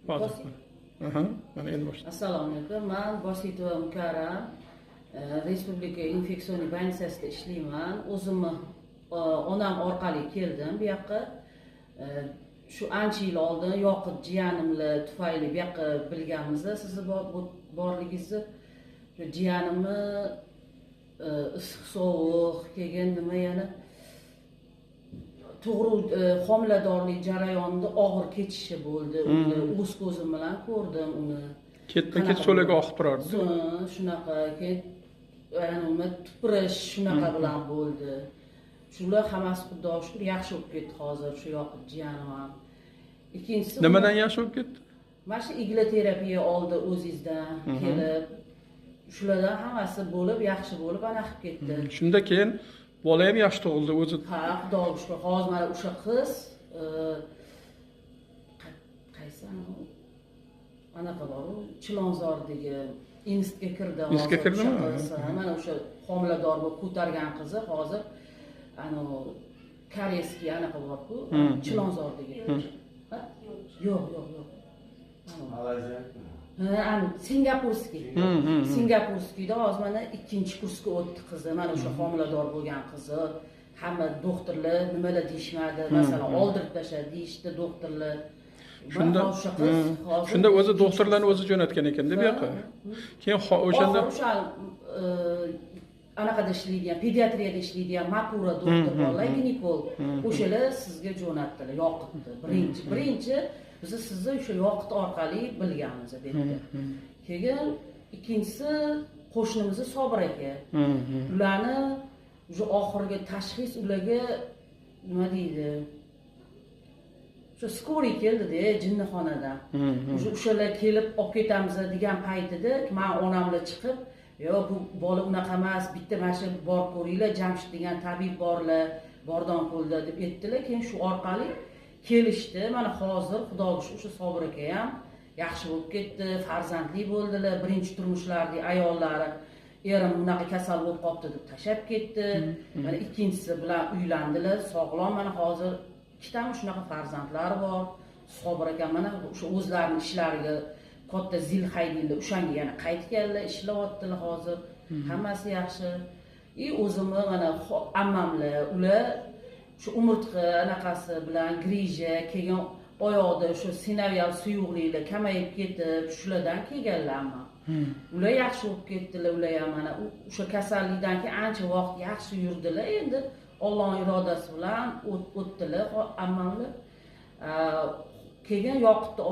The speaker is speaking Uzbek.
Hozir. Mana endi boshla. Assalomu alaykum. Men Bositova Mukarram Respublika infeksion больницасida ishlayman. O'zimni onam orqali keldim bu yoqqa. Shu ancha yil oldin yoqut jiyanimlar tufayli bu yoqqa bilganmizda sizni borligingizni. Shu jiyanimni issiq sovuq keyin nima yana to'g'ri homiladorlik jarayonida og'ir kechishi bo'ldi. Uni o'z ko'zim bilan ko'rdim uni. Ketma-ket so'laga oqib turardi. Shunaqa keyin uni tupurish shunaqa bilan bo'ldi. Shular hammasi Xudoga shukr yaxshi bo'lib ketdi hozir shu yoqib jiyanim ham. Ikkinchisi Nimadan yaxshi bo'lib ketdi? Mana shu igla terapiya oldi o'zingizdan kelib. Shulardan hammasi bo'lib, yaxshi bo'lib ana qilib ketdi. Shunda keyin bola ham yaxshi tug'ildi o'zi. Ha, Xudoga shukr. Hozir mana o'sha qiz qaysi anaqa bor-ku, Chilonzordagi institutga kirdi. Institutga kirdimi? Mana o'sha homilador bo'lib ko'targan qizi hozir koreyskiy anaqa bor-ku, Chilonzordagi. Yo'q. Singapurskiy. Singapurskiyda hozir mana 2-kursga o'tdi qizi. Mana o'sha homilador bo'lgan qizi. Hamma doktorlar nimalar deyishmadi, masalan, oldirib tashladi deyishdi doktorlar. Shunda o'zi doktorlarni o'zi jo'natgan ekan deb yoqqa. Keyin o'shanda anaqada ishlaydigan, pediatriyada ishlaydigan Mapura doktor borlar, ginekolog. O'shalar sizga jo'natdilar, yoqitdi. Birinchi biz sizni o'sha yoqit orqali bilganmiz dedi. Keyin ikkinchisi qo'shnimiz Sobir aka. Ularni o'sha oxirgi tashxis ularga nima deydi? Shu skoriy keldi-da jinnixonadan. O'shalar kelib olib ketamiz degan paytida men onamlar chiqib, "Yo'q, bu bola unaqa emas, bitta mana shu borib ko'ringlar, Jamshid degan tabib borlar, Bordonko'lda" deb aytdilar. Keyin shu orqali kelishdi. Mana hozir Xudoga shukr o'sha Sobir aka ham yaxshi bo'lib ketdi, farzandli bo'ldilar. Birinchi turmushlaridagi ayollari erim bunaqa kasal bo'lib qopti deb tashab ketdi. Mana ikkinchisi bilan uylandilar, sog'lom. Mana hozir ikkitami shunaqa farzandlari bor. Sobir aka mana o'sha o'zlarining ishlariga katta zil haydinglar, o'shanga yana qaytganlar, ishlayaptilar hozir. Hammasi yaxshi. O'zimni mana ammamlar, ular shu umurtqa anaqasi bilan grija, keyin oyoqda shu sinovial suyuqliklar kamayib ketib, shulardan kelganlarmi. Ular yaxshi bo'lib ketdilar, ular ham mana o'sha kasallikdan keyin ancha vaqt yaxshi yurdilar. Endi Allohning irodasi bilan o'tdilar ammamlar. Keyin yoqitni